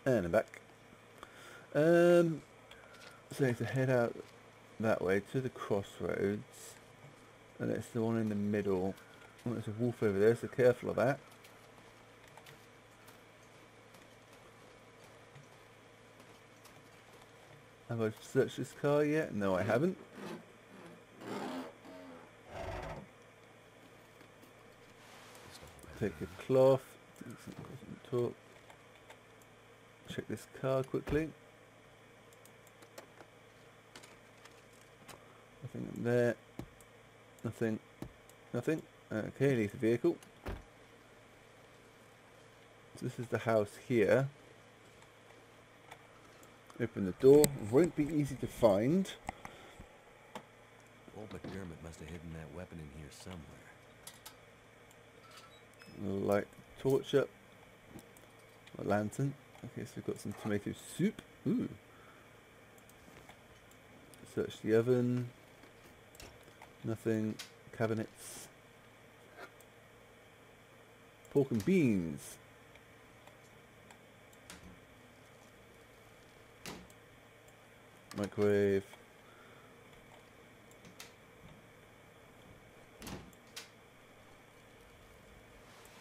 And I'm back. So I have to head out that way to the crossroads, and it's the one in the middle. Oh, there's a wolf over there, so careful of that. Have I searched this car yet? No, I haven't. Take a cloth, do some talk. Check this car quickly. Nothing in there. Nothing. Nothing. Okay, leave the vehicle. So this is the house here. Open the door. Won't be easy to find. Old McDermott must have hidden that weapon in here somewhere. Light the torch up. A lantern. Okay, so we've got some tomato soup. Ooh. Search the oven. Nothing. Cabinets. Pork and beans. Microwave.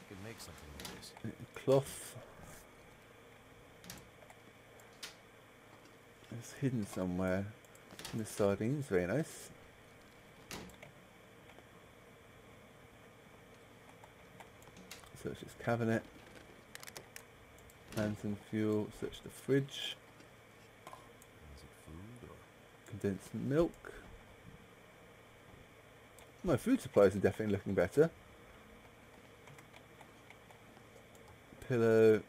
You can make something with this. Cloth. It's hidden somewhere in the sardines. Very nice. Search this cabinet. Lantern, fuel. Search the fridge. Is it food or Condensed milk. My food supplies are definitely looking better. Pillow.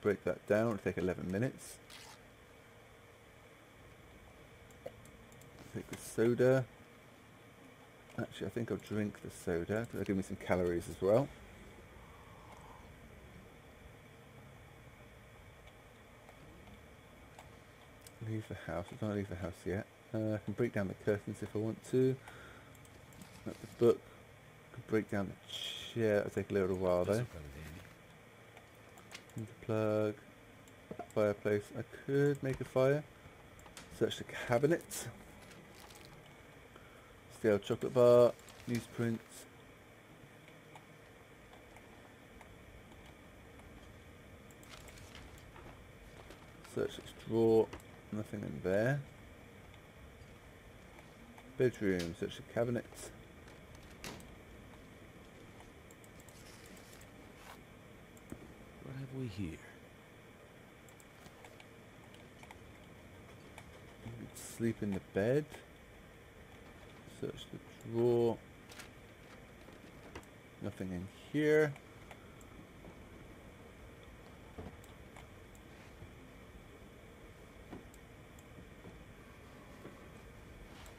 Break that down. It'll take 11 minutes. Take the soda. Actually, I think I'll drink the soda because it'll give me some calories as well. Leave the house. I don't leave the house yet. I can break down the curtains if I want to. At the book. I can break down the chair. It'll take a little while though. Plug. Fireplace. I could make a fire. Search the cabinet. Stale chocolate bar. Newsprint. Search this drawer. Nothing in there. Bedroom. Search the cabinet. what have we here? You could sleep in the bed. Search the drawer. Nothing in here.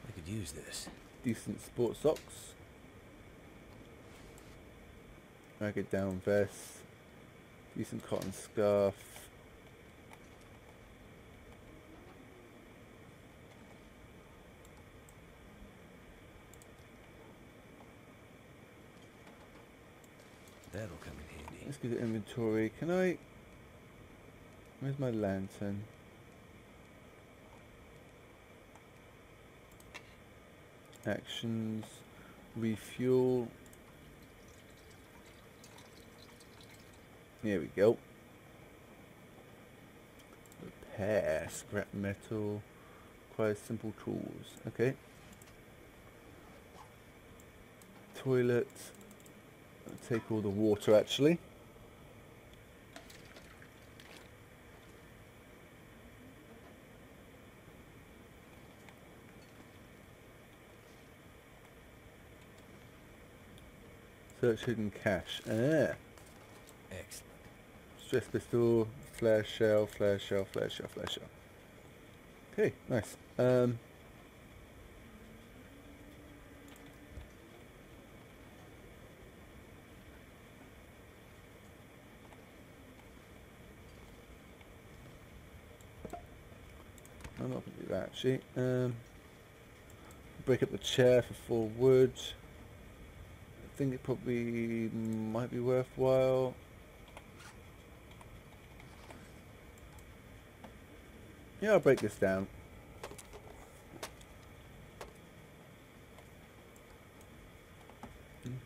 I could use this. Decent sports socks. Ragged down vest. Decent cotton scarf. That'll come in handy. Let's go to inventory. Can I... Where's my lantern? Actions. Refuel. Here we go. Repair. Scrap metal. Requires simple tools. Okay. Toilet. I'll take all the water actually. Search hidden cache. Ah. Excellent. Stress pistol, flare shell, flare shell, flare shell, flare shell. Okay, nice. I'm not going to do that actually. break up the chair for 4 wood. I think it probably might be worthwhile. Yeah, I'll break this down.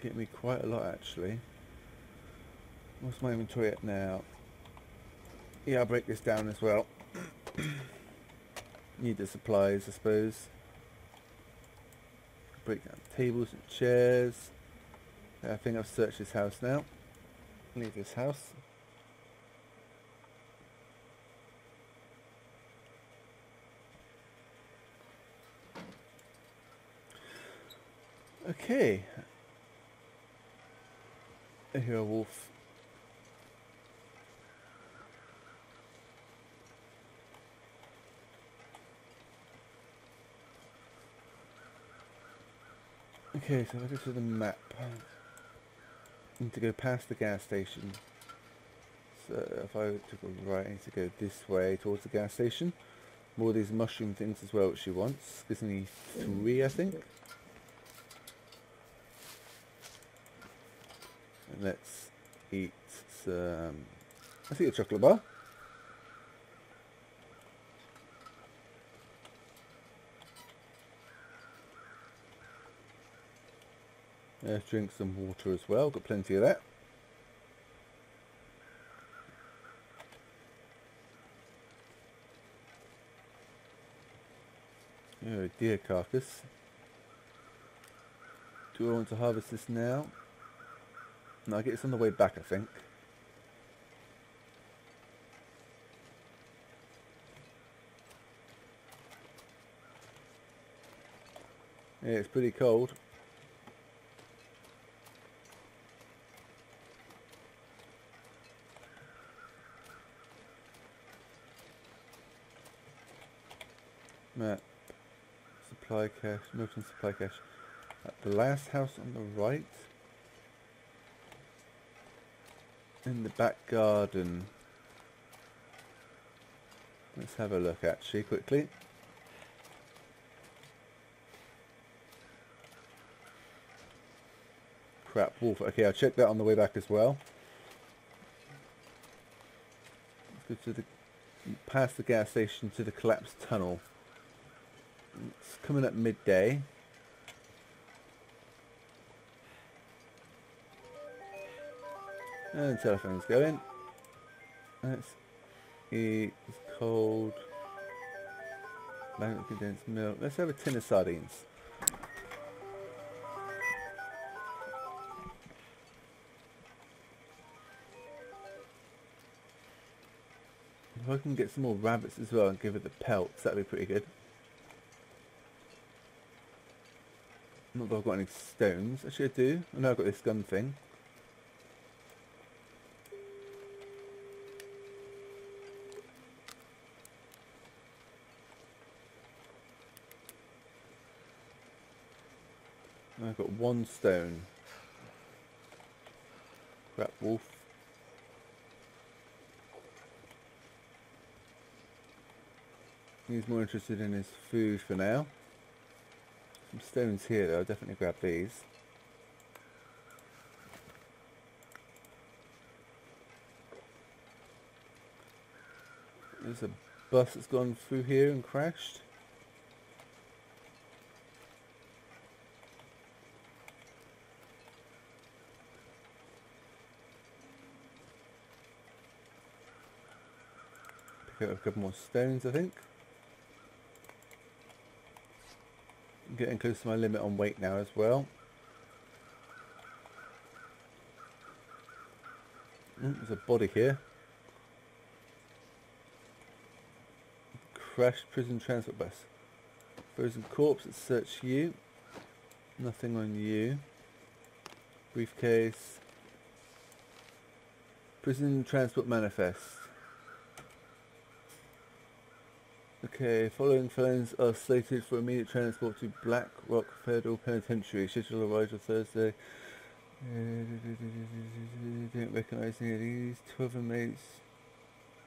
Get me quite a lot actually. What's my inventory at now? Yeah, I'll break this down as well. Need the supplies, I suppose. Break down tables and chairs. I think I've searched this house now. Leave this house. Okay. I hear a wolf. Okay, so if I go to the map, I need to go past the gas station. So if I took a right, I need to go this way towards the gas station. More of these mushroom things as well, which she wants. Gives me 3, I think. And let's eat some... let's eat a chocolate bar. Let's drink some water as well, got plenty of that. Oh, deer carcass. Do I want to harvest this now? No, I get this on the way back, I think. Yeah, it's pretty cold. Map. Supply cache. Milton supply cache. At the last house on the right. In the back garden. Let's have a look actually quickly. Crap, wolf. Okay, I'll check that on the way back as well. Let's go to the past the gas station to the collapsed tunnel. It's coming at midday. And the telephone's going. Let's eat this cold magnet condensed milk. Let's have a tin of sardines. If I can get some more rabbits as well and give it the pelts, that'd be pretty good. Not that I've got any stones. Actually I do. I know I've got this gun thing. I've got 1 stone. Crap, wolf. He's more interested in his food for now. Some stones here though, I'll definitely grab these. There's a bus that's gone through here and crashed. Pick up a couple more stones, I think. I'm getting close to my limit on weight now as well. There's a body here. Crashed prison transport bus. Frozen corpse, let's search you. Nothing on you. Briefcase. Prison transport manifest. Okay, following felons are slated for immediate transport to Black Rock Federal Penitentiary. Schedule arrival Thursday. Don't recognise any of these. 12 inmates.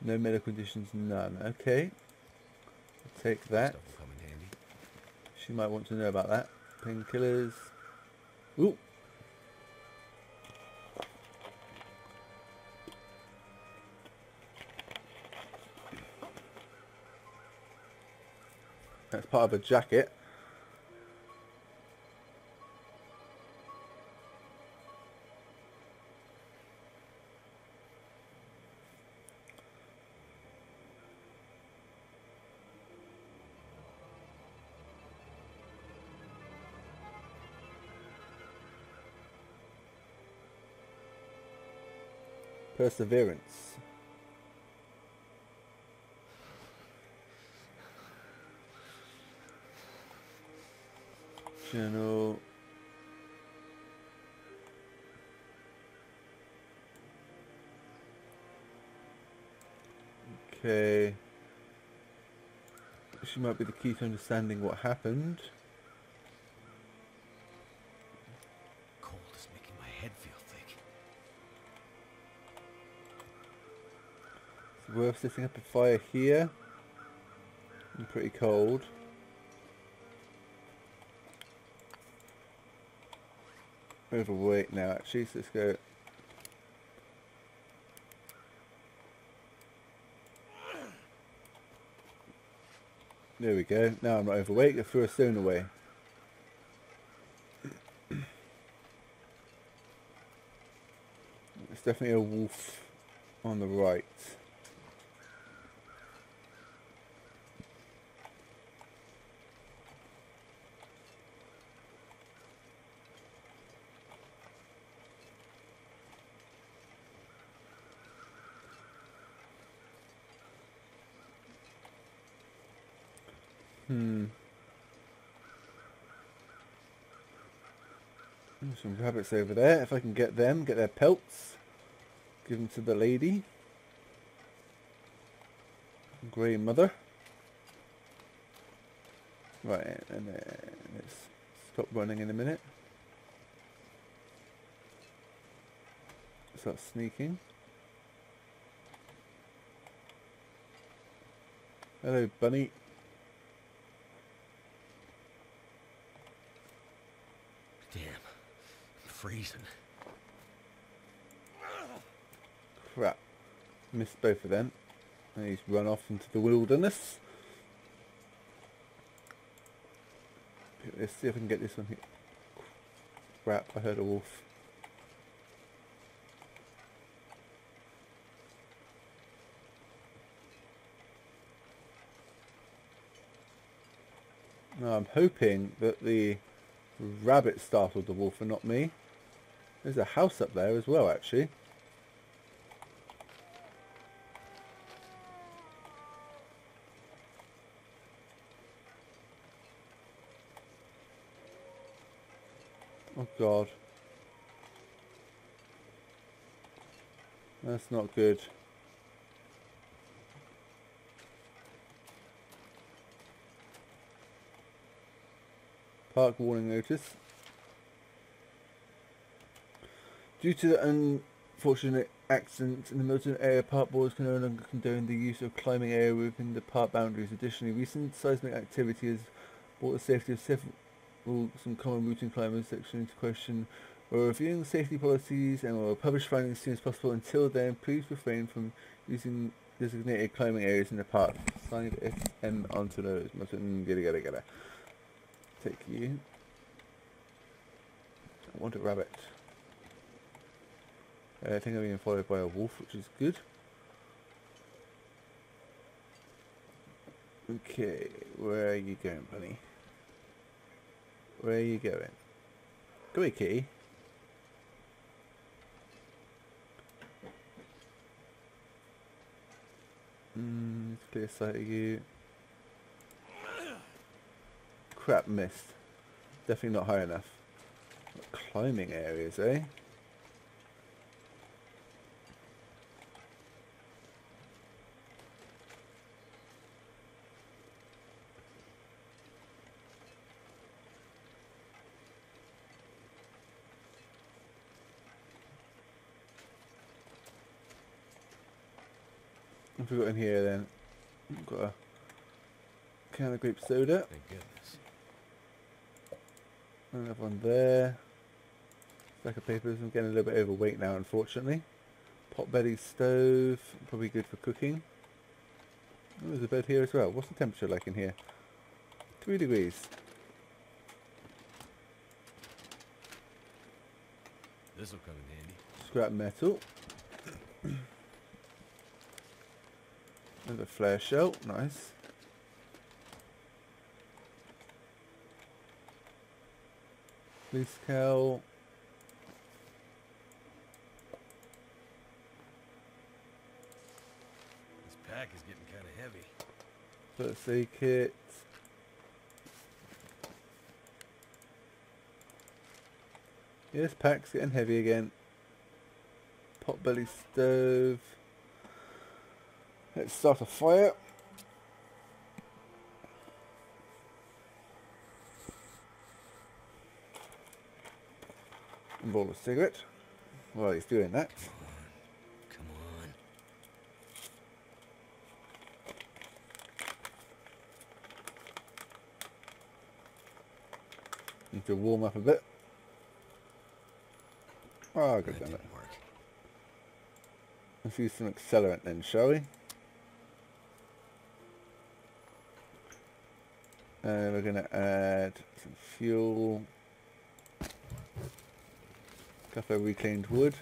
No medical conditions, none. Okay. I'll take that. Stuff will come in handy. She might want to know about that. Painkillers. Ooh. That's part of a jacket. Perseverance. Journal. Okay. She might be the key to understanding what happened. Cold is making my head feel thick. It's worth setting up a fire here. I'm pretty cold. Overweight now actually, so let's go. There we go. Now I'm not overweight. I threw a stone away. It's definitely a wolf on the right. There's some rabbits over there. If I can get them, get their pelts, give them to the lady. Grey mother. Right, and then let's stop running in a minute. Start sneaking. Hello, bunny. Damn, I'm freezing. Crap. Missed both of them. And he's run off into the wilderness. Let's see if I can get this one here. Crap, I heard a wolf. Now I'm hoping that the rabbit startled the wolf and not me. There's a house up there as well, actually. Oh God. That's not good. Park warning notice. Due to the unfortunate accident in the Milton area, park boards can no longer condone the use of climbing area within the park boundaries. Additionally, recent seismic activity has brought the safety of some common routine climbers section into question. We're reviewing safety policies and will publish findings as soon as possible. Until then, please refrain from using designated climbing areas in the park. Signed SM onto those. Get. Take you. I want a rabbit. I think I'm being followed by a wolf, which is good. Okay, where are you going, bunny? Where are you going? Go away, kitty. Clear sight of you. Crap, missed. Definitely not high enough. Climbing areas, eh? What have we got in here then? We've got a can of grape soda. Thank goodness. Another one there. Stack of papers. I'm getting a little bit overweight now, unfortunately. Pot-bellied stove. Probably good for cooking. Oh, there's a bed here as well. What's the temperature like in here? 3 degrees. This will come in handy. Scrap metal. Another flare shell. Nice. Police cowl. This pack is getting kind of heavy. First aid kit. Yes, pack's getting heavy again. Pot-bellied stove. Let's start a fire. And roll a cigarette while he's doing that. Come on. Need to warm up a bit. Oh, good That done it. didn't work. Let's use some accelerant then, shall we? We're going to add some fuel. A couple of reclaimed wood.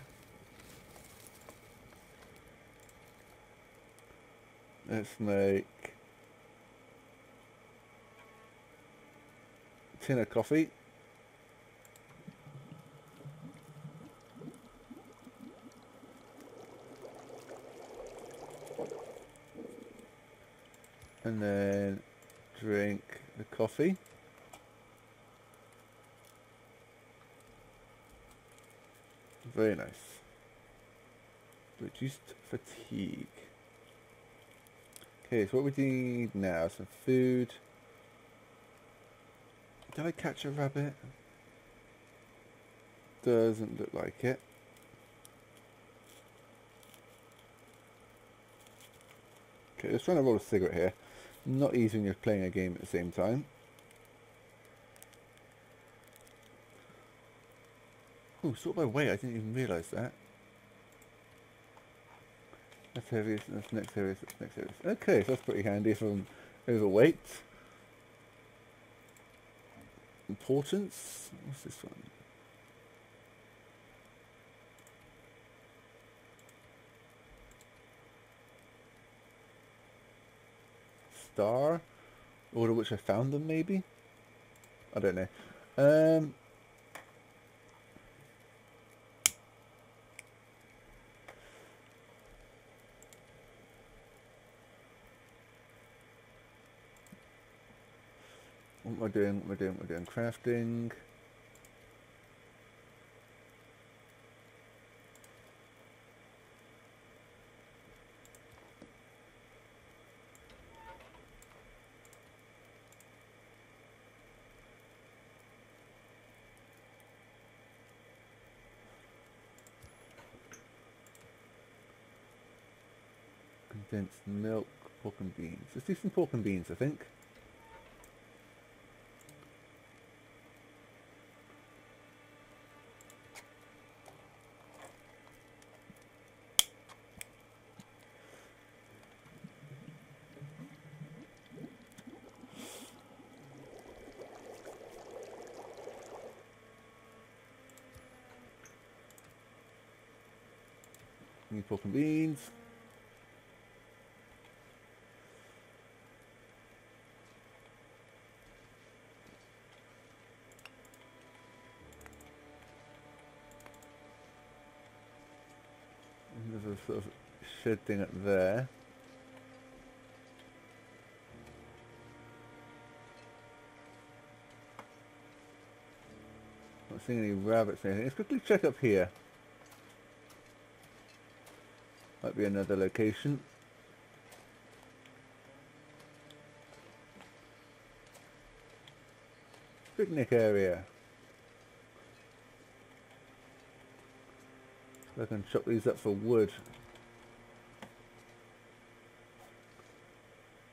Let's make a tin of coffee. And then drink the coffee. Very nice. Reduced fatigue. Okay, so what we need now? Some food. Did I catch a rabbit? Doesn't look like it. Okay, just trying to roll a cigarette here. Not easy when you're playing a game at the same time. Oh, sort by weight, I didn't even realise that. That's heaviest, that's next heaviest, that's next heaviest. Okay, so that's pretty handy if I'm overweight. Importance? What's this one? Star? Order which I found them, maybe? I don't know. What am I doing? What am I doing? What am I doing? Crafting. Condensed milk, pork and beans. Let's do some pork and beans, I think. Need pork and beans. And there's a sort of shed thing up there. Not seeing any rabbits or anything. Let's quickly check up here. Might be another location. Picnic area. So I can chop these up for wood.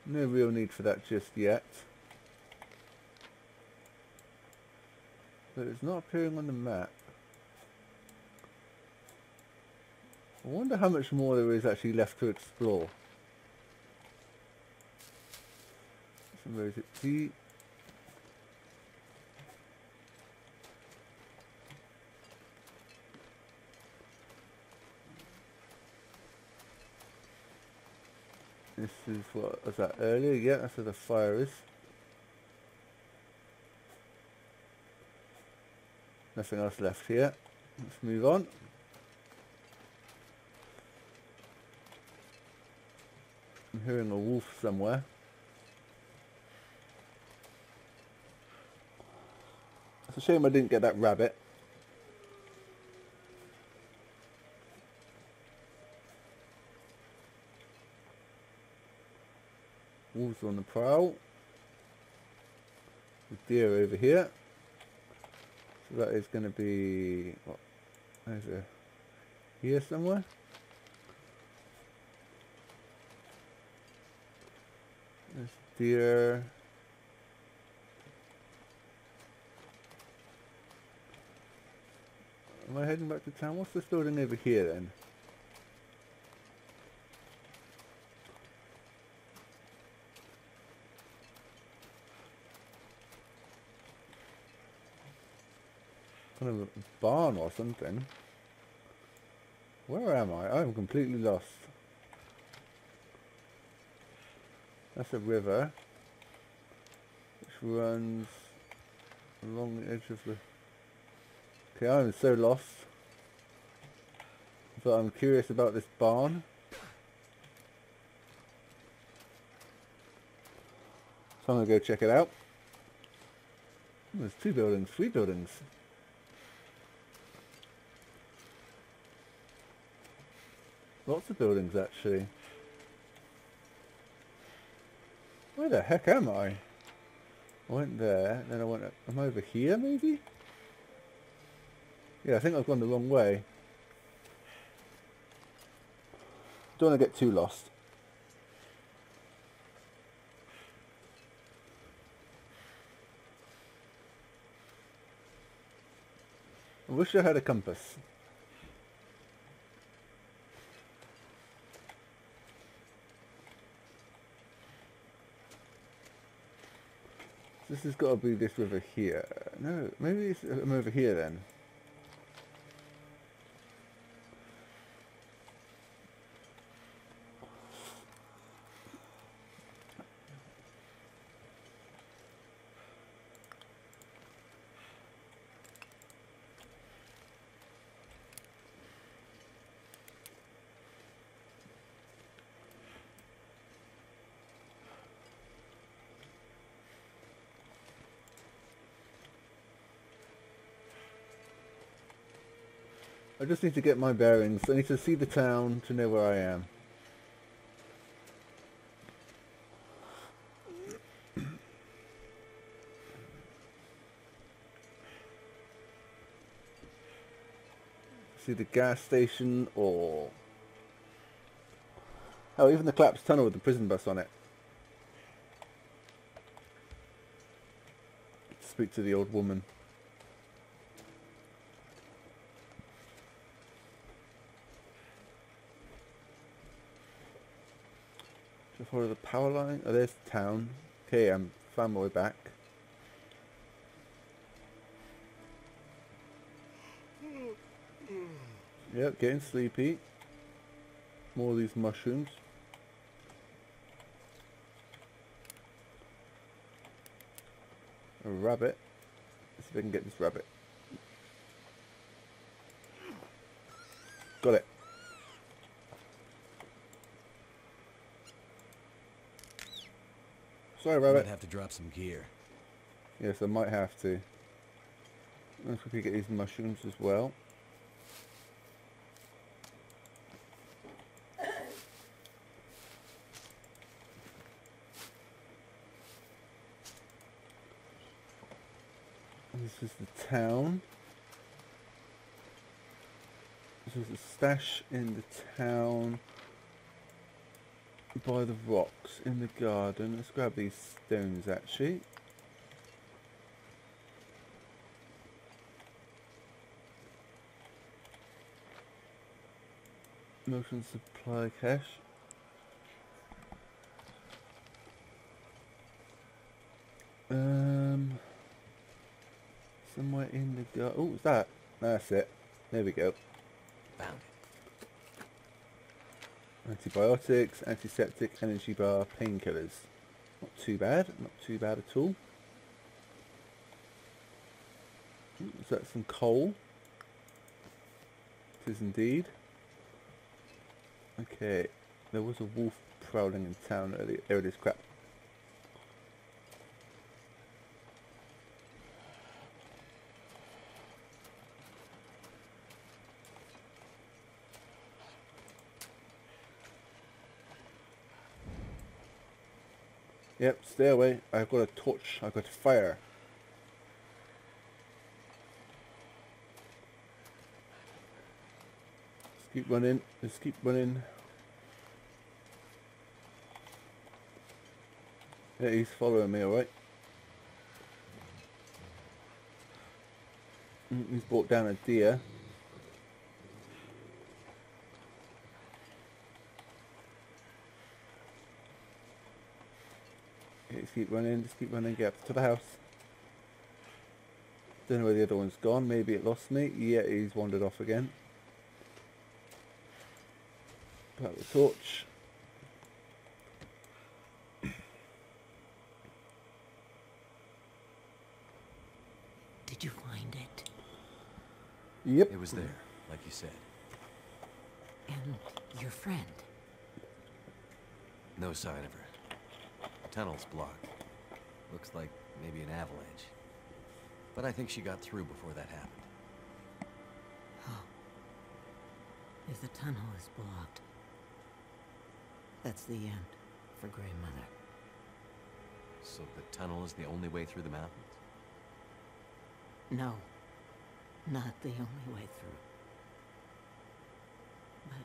No real need for that just yet. but it's not appearing on the map. I wonder how much more there is actually left to explore. So where is it? D. This is what was that earlier? Yeah, that's where the fire is. Nothing else left here. Let's move on. I'm hearing a wolf somewhere. It's a shame I didn't get that rabbit. Wolves on the prowl. The deer over here. So that is going to be, what, there's a, here somewhere. There's deer. Am I heading back to town? What's this building over here then? Kind of a barn or something. Where am I? I'm completely lost. That's a river which runs along the edge of the... Okay, I'm so lost. But I'm curious about this barn. So I'm going to go check it out. There's 2 buildings, 3 buildings. Lots of buildings actually. Where the heck am I? I went there, then I went... I'm over here maybe? Yeah, I think I've gone the wrong way. Don't want to get too lost. I wish I had a compass. This has got to be this river here. No, maybe I'm over here then. I just need to get my bearings. I need to see the town to know where I am. See the gas station or... Oh, even the collapsed tunnel with the prison bus on it. Speak to the old woman. Follow the power line. Oh, there's the town. Okay, I'm found my way back. Yep, getting sleepy. More of these mushrooms. A rabbit. Let's see if I can get this rabbit. Got it. Sorry, rabbit. Might have to drop some gear. Yes, I might have to. Let's quickly get these mushrooms as well. This is the town. This is a stash in the town. By the rocks in the garden. Let's grab these stones actually. Motion supply cache. Somewhere in the oh, what's that? That's it. There we go. Found it. Antibiotics, antiseptic, energy bar, painkillers. Not too bad. Not too bad at all. Is that some coal? It is indeed. Okay. There was a wolf prowling in town earlier. There it is, crap. Yep, stay away. I've got a torch. I've got fire. Just keep running. Just keep running. Yeah, he's following me, alright. He's brought down a deer. Just keep running, get up to the house. Don't know where the other one's gone, maybe it lost me. Yeah, he's wandered off again. Put out the torch. Did you find it? Yep. It was there, like you said. And your friend? No sign of her. Tunnel's blocked. Looks like maybe an avalanche. But I think she got through before that happened. Oh. If the tunnel is blocked, that's the end for Grandmother. So the tunnel is the only way through the mountains? No, not the only way through. But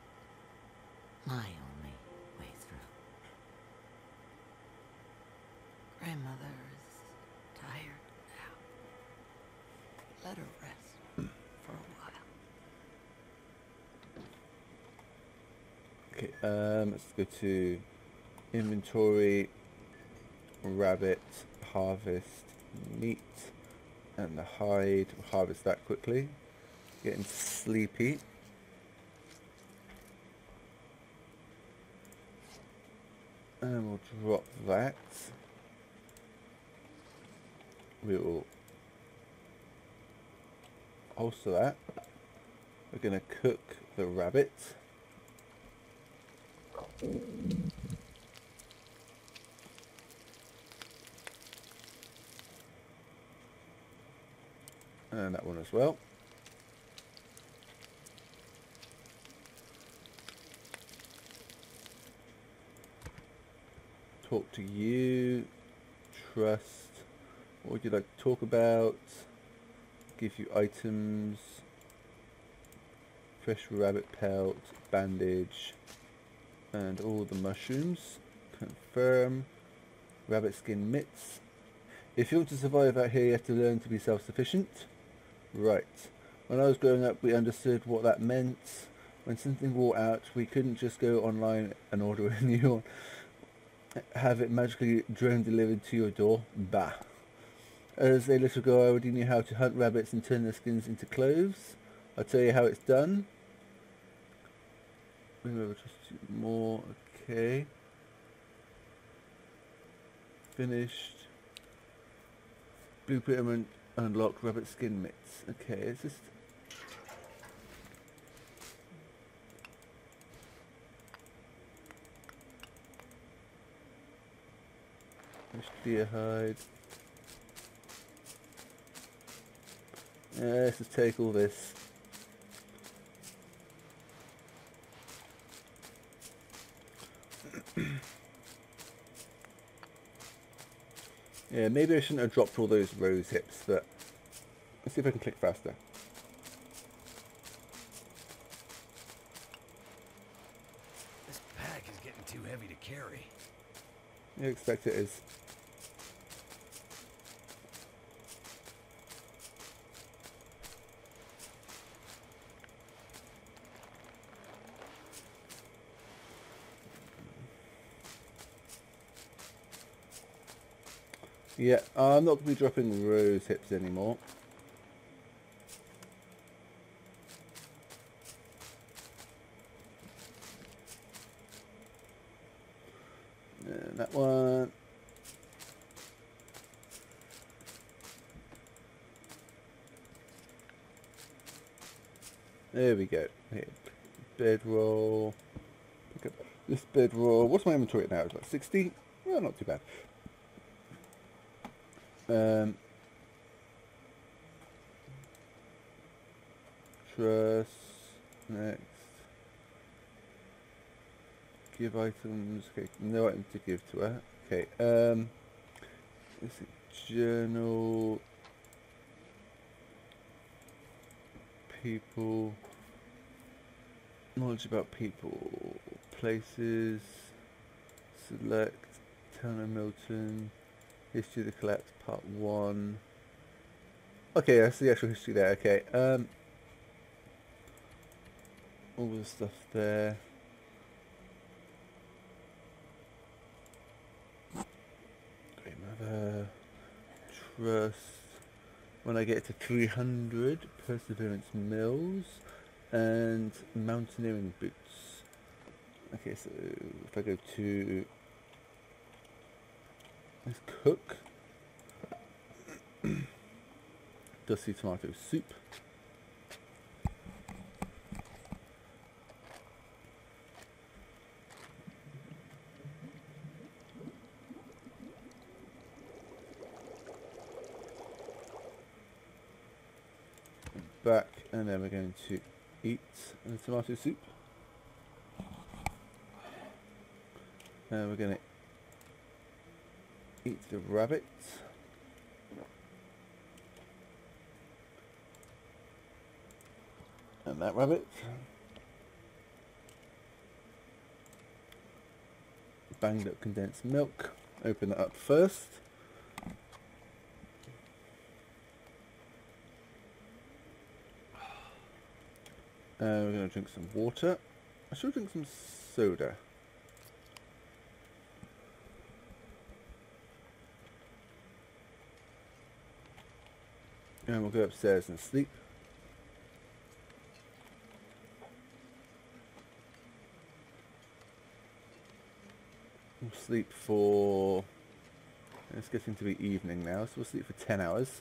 my only way through. Grandmother is tired now. Let her rest for a while. Okay, let's go to inventory, rabbit, harvest, meat, and the hide. We'll harvest that quickly. Getting sleepy. And we'll drop that. We will holster that. We're going to cook the rabbit. And that one as well. Talk to you. Trust. What would you like to talk about? Give you items. Fresh rabbit pelt, bandage, and all the mushrooms. Confirm. Rabbit skin mitts. If you want to survive out here, you have to learn to be self-sufficient. Right. When I was growing up, we understood what that meant. When something wore out, we couldn't just go online and order a new one. Have it magically drone delivered to your door. Bah. As a little girl, I already knew how to hunt rabbits and turn their skins into clothes. I'll tell you how it's done. Remember, just more. Okay. Finished. Blueprint unlocked rabbit skin mitts. Okay, it's just... Finished deer hide. Yeah, let's just take all this. Yeah, maybe I shouldn't have dropped all those rose hips, but let's see if I can click faster. This pack is getting too heavy to carry. You expect it is. Yeah, I'm not going to be dropping rose hips anymore. And that one. There we go. Here. Bedroll. Pick up this bedroll. What's my inventory at now? It's about 60. Well, not too bad. Trust. Next. Give items. Okay, no items to give to her. Okay. Let's see. Journal. People. Knowledge about people. Places. Select. Town of Milton. History of the collapse, part 1. Okay, that's the actual history there. Okay. All the stuff there. Grandmother. Trust. When I get to 300, Perseverance Mills and Mountaineering Boots. Okay, so if I go to let's cook. Dusty tomato soup. Back, and then we're going to eat the tomato soup. And we're going to eat the rabbit. And that rabbit. Banged up condensed milk. Open that up first. We're going to drink some water. I should drink some soda. And we'll go upstairs and sleep. We'll sleep for... It's getting to be evening now, so we'll sleep for 10 hours.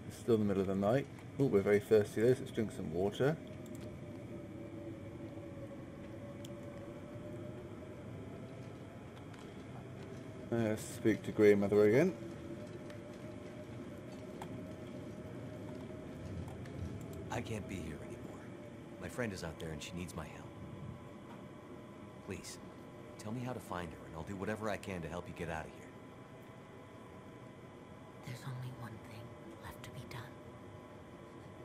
It's still the middle of the night. Oh, we're very thirsty though, so let's drink some water. Speak to grandmother again. I can't be here anymore. My friend is out there and she needs my help. Please, tell me how to find her and I'll do whatever I can to help you get out of here. There's only one thing left to be done.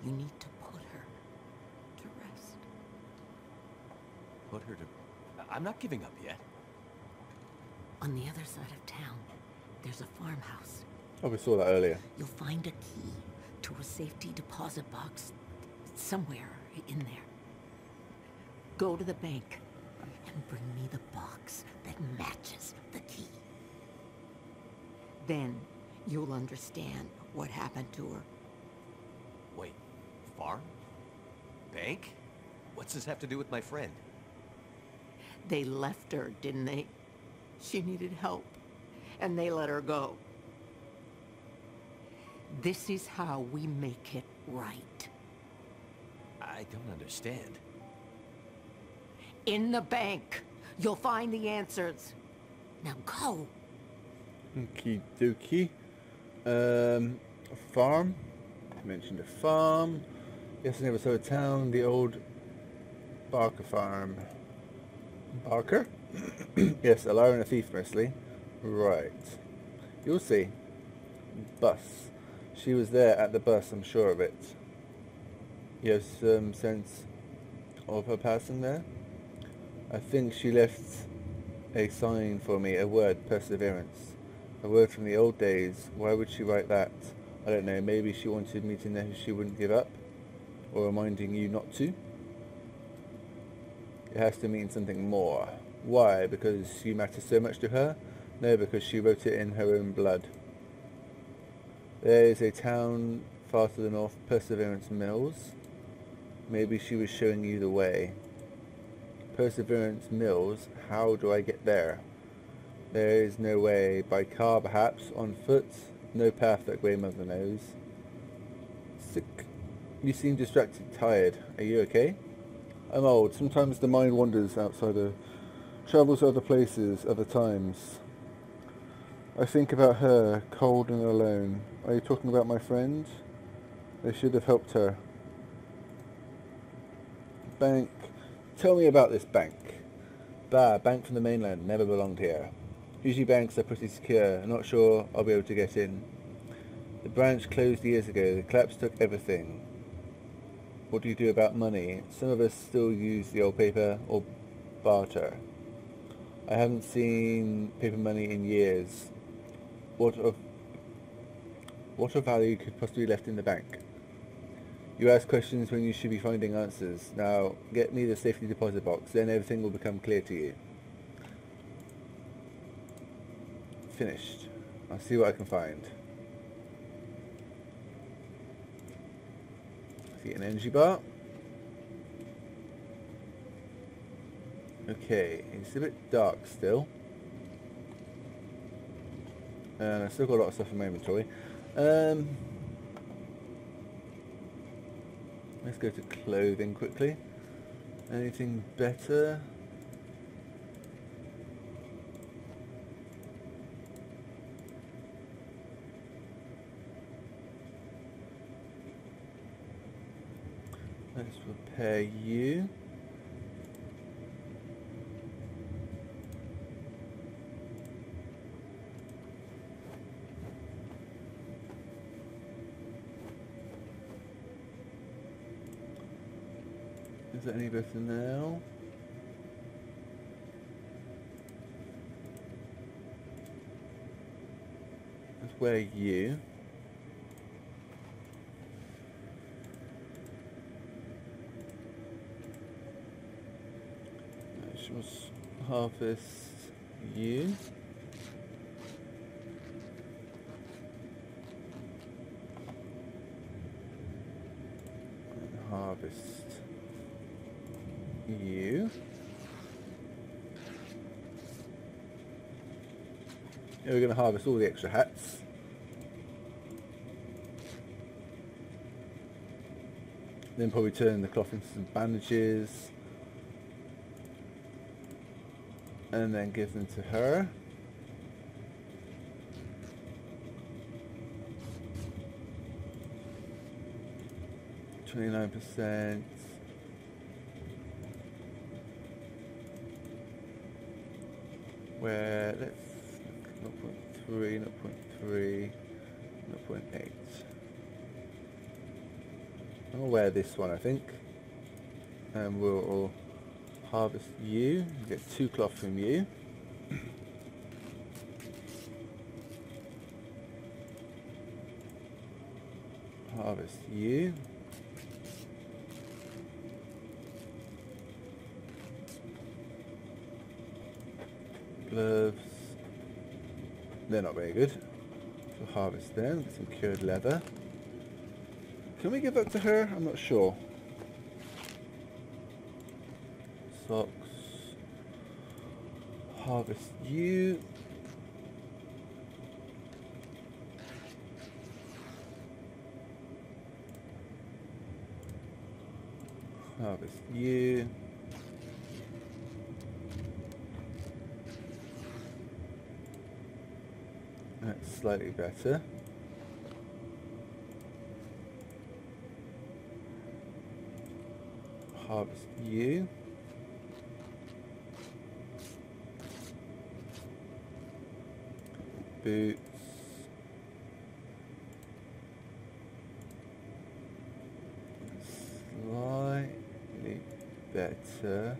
You need to put her to rest. Put her to... I'm not giving up yet. On the other side of town, there's a farmhouse. Oh, we saw that earlier. You'll find a key to a safety deposit box somewhere in there. Go to the bank and bring me the box that matches the key. Then you'll understand what happened to her. Wait, farm? Bank? What's this have to do with my friend? They left her, didn't they? She needed help, and they let her go. This is how we make it right. I don't understand. In the bank, you'll find the answers. Now go. Okie dokie. A farm. You mentioned a farm. Yes, I never saw a town. The old Barker farm. Barker? Yes, a liar and a thief mostly. Right. You'll see. Bus. She was there at the bus, I'm sure of it. You have some sense of her passing there? I think she left a sign for me, a word, perseverance. A word from the old days. Why would she write that? I don't know, maybe she wanted me to know she wouldn't give up? Or reminding you not to? It has to mean something more. Why? Because you matter so much to her? No, because she wrote it in her own blood. There is a town far to the north, Perseverance Mills. Maybe she was showing you the way. Perseverance Mills? How do I get there? There is no way. By car, perhaps? On foot? No path that grandmother knows. Sick. You seem distracted, tired. Are you okay? I'm old. Sometimes the mind wanders travels other places, other times. I think about her, cold and alone. Are you talking about my friend? They should have helped her. Bank. Tell me about this bank. Bah, bank from the mainland. Never belonged here. Usually banks are pretty secure. I'm not sure I'll be able to get in. The branch closed years ago. The collapse took everything. What do you do about money? Some of us still use the old paper or barter. I haven't seen paper money in years. What of value could possibly be left in the bank? You ask questions when you should be finding answers. Now, get me the safety deposit box, then everything will become clear to you. Finished. I'll see what I can find. See an energy bar. Okay, it's a bit dark still. And I've still got a lot of stuff in my inventory. Let's go to clothing quickly. Anything better? Let's repair you. Is that any better now? Let's wear you. Let's harvest you. And harvest you. Now we're going to harvest all the extra hats. Then probably turn the cloth into some bandages. And then give them to her. %. Where let's 0.3, 0.3, 0.8. I'll wear this one, I think, and we'll harvest you. Get 2 cloth from you. Harvest you. Gloves. They're not very good. So harvest them. Get some cured leather. Can we give that to her? I'm not sure. Socks. Harvest you. Harvest you. That's slightly better. Harvest you. Boots. Slightly better,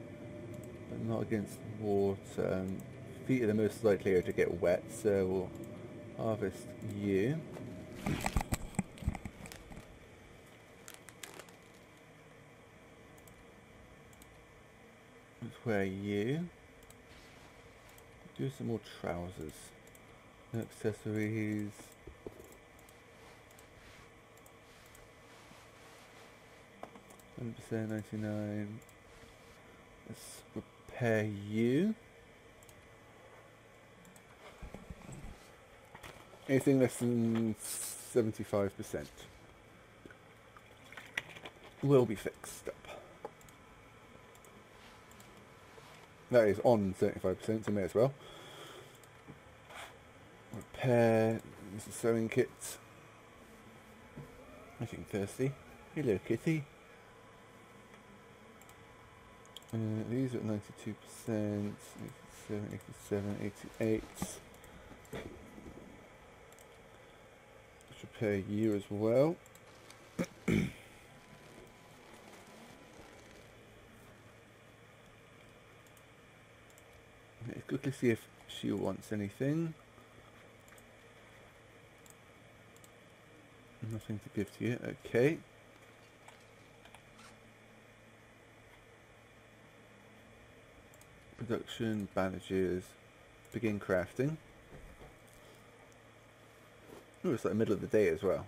but not against water. Feet are the most likely to get wet, so we'll Harvest you. Let's wear you. Do some more trousers. Accessories. %, 99. Let's repair you. Anything less than 75% will be fixed up. That is on 75%, so may as well. Repair. This is sewing kit. Getting thirsty. Hello, kitty. These are at 92%, 87, 87, 88. Let's repair you as well. Let's quickly see if she wants anything. Nothing to give to you, okay. Production, bandages, begin crafting. Oh, it's like the middle of the day as well.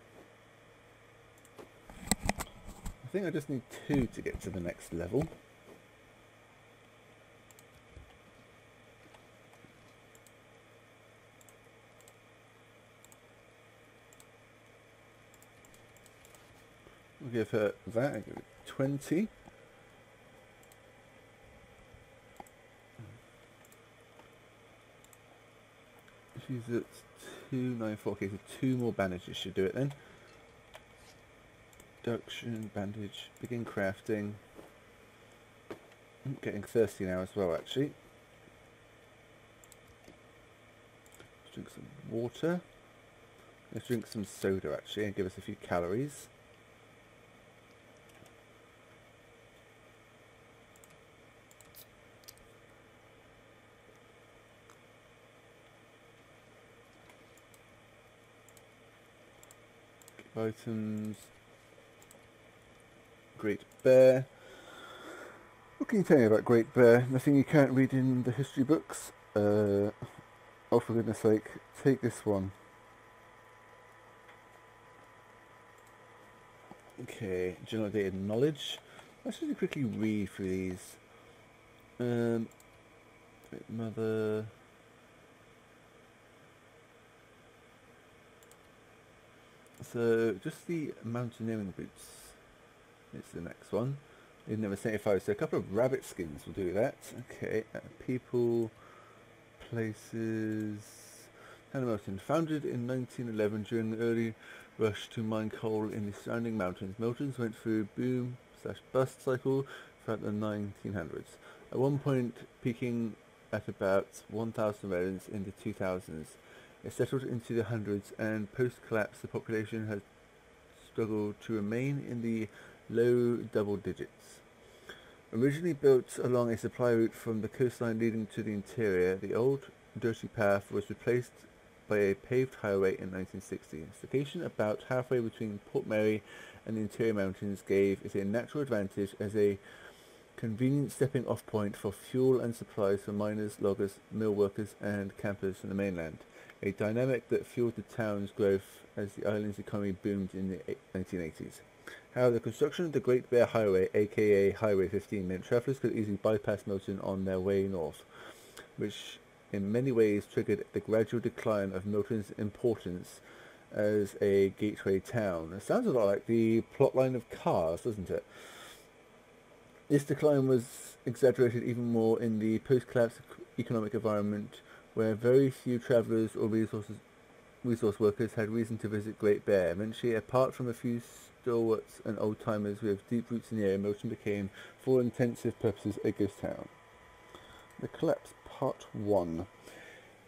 I think I just need 2 to get to the next level. We'll give her that, I'll give it 20. She's at 294, okay, so 2 more bandages should do it then. Production, bandage, begin crafting. I'm getting thirsty now as well actually. Let's drink some water. Let's drink some soda actually and give us a few calories. Items. Great Bear. What can you tell me about Great Bear? Nothing you can't read in the history books? Oh, for goodness sake, take this one. Okay, general data knowledge. Let's just quickly read through these. Great Mother. So, just the mountaineering boots. It's the next one. In number 75, so a couple of rabbit skins will do that. Okay, people, places. Hannah Mountain, founded in 1911 during the early rush to mine coal in the surrounding mountains. Mountains went through boom/bust cycle throughout the 1900s. At one point, peaking at about 1,000 residents in the 2000s. It settled into the hundreds, and post-collapse the population has struggled to remain in the low double digits. Originally built along a supply route from the coastline leading to the interior, the old dirty path was replaced by a paved highway in 1960. Its location about halfway between Port Mary and the interior mountains gave it a natural advantage as a convenient stepping off point for fuel and supplies for miners, loggers, mill workers and campers from the mainland. A dynamic that fueled the town's growth as the island's economy boomed in the 1980s. However, the construction of the Great Bear Highway, aka Highway 15, meant travellers could easily bypass Milton on their way north, which in many ways triggered the gradual decline of Milton's importance as a gateway town. It sounds a lot like the plotline of Cars, doesn't it? This decline was exaggerated even more in the post-collapse economic environment, where very few travellers or resource workers had reason to visit Great Bear. Eventually, apart from a few stalwarts and old-timers with deep roots in the area, Milton became, for all intensive purposes, a ghost town. The Collapse, Part 1.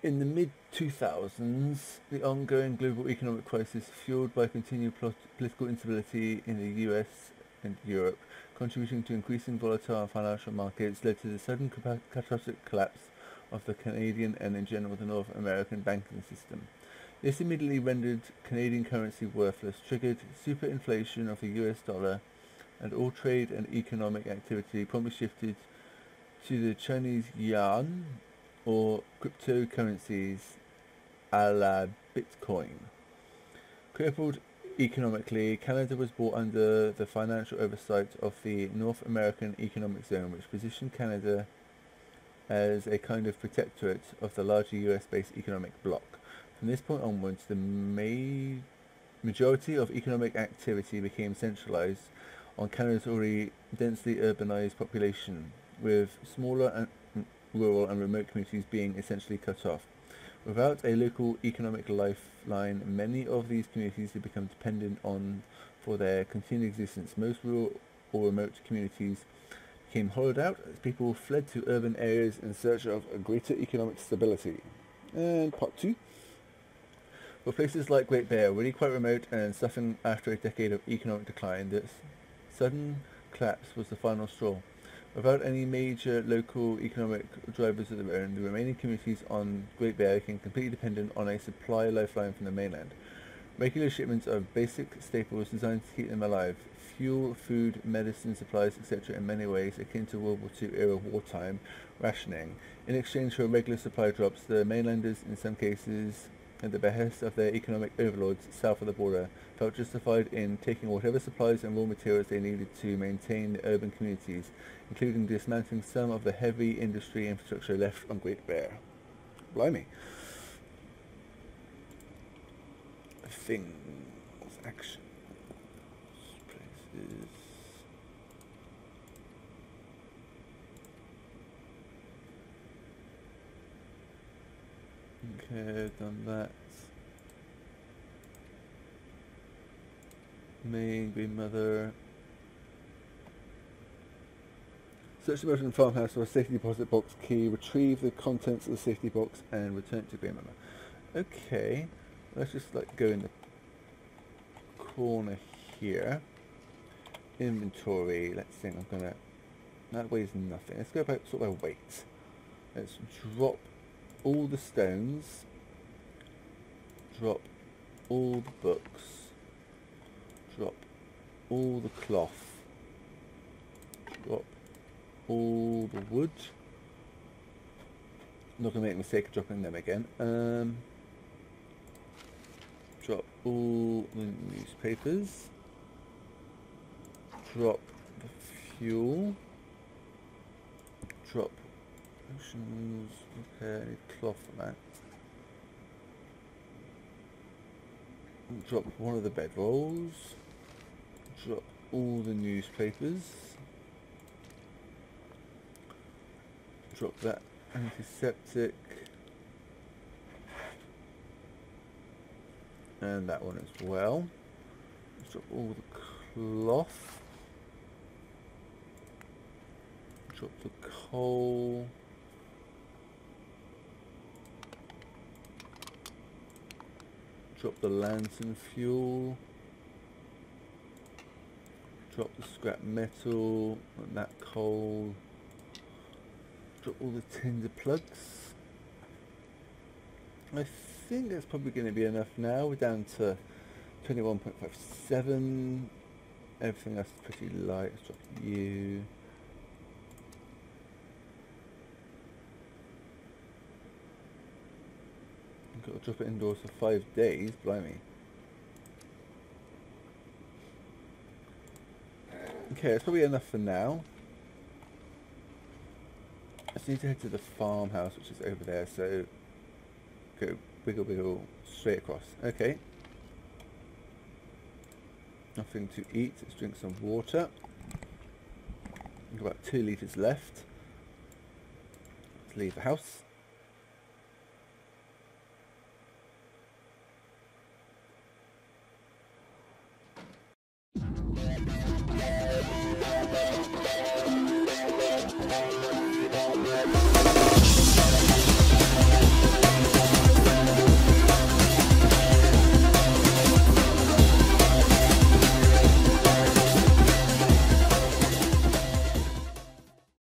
In the mid-2000s, the ongoing global economic crisis, fueled by continued political instability in the US and Europe, contributing to increasing volatile financial markets, led to the sudden catastrophic collapse of the Canadian and in general the North American banking system. This immediately rendered Canadian currency worthless, triggered superinflation of the US dollar, and all trade and economic activity promptly shifted to the Chinese yuan or cryptocurrencies a la Bitcoin. Crippled economically, Canada was brought under the financial oversight of the North American Economic Zone, which positioned Canada as a kind of protectorate of the larger US-based economic bloc. From this point onwards, the majority of economic activity became centralized on Canada's already densely urbanized population, with smaller and rural and remote communities being essentially cut off. Without a local economic lifeline, many of these communities have become dependent on for their continued existence. Most rural or remote communities became hollowed out as people fled to urban areas in search of a greater economic stability. And part 2. For places like Great Bear, really quite remote and suffering after a decade of economic decline, this sudden collapse was the final straw. Without any major local economic drivers of their own, the remaining communities on Great Bear became completely dependent on a supply lifeline from the mainland. Regular shipments of basic staples designed to keep them alive, fuel, food, medicine, supplies, etc. in many ways akin to World War II era wartime rationing. In exchange for regular supply drops, the mainlanders, in some cases at the behest of their economic overlords south of the border, felt justified in taking whatever supplies and raw materials they needed to maintain the urban communities, including dismantling some of the heavy industry infrastructure left on Great Bear. Blimey. Things, actions, places. Okay, done that. Main, grandmother. Search the Merton farmhouse for a safety deposit box key, retrieve the contents of the safety box, and return it to grandmother. Okay, let's just go in the corner here. Inventory, let's think I'm gonna, that weighs nothing. Let's go about sort of weight. Let's drop all the stones, drop all the books, drop all the cloth, drop all the wood. I'm not going to make a mistake of dropping them again. Drop all the newspapers, drop the fuel, drop potions, okay, I need cloth for that. Drop one of the bedrolls, drop all the newspapers, drop that antiseptic, and that one as well. Let's drop all the cloth, drop the coal, drop the lantern fuel, drop the scrap metal and that coal, drop all the tinder plugs. I think that's probably going to be enough now. We're down to 21.57. Everything else is pretty light. Let's drop you. Got to drop it indoors for 5 days, blimey. Okay, that's probably enough for now. I just need to head to the farmhouse, which is over there, so go wiggle wiggle straight across. Okay. Nothing to eat, let's drink some water. We've got about 2 litres left. Let's leave the house.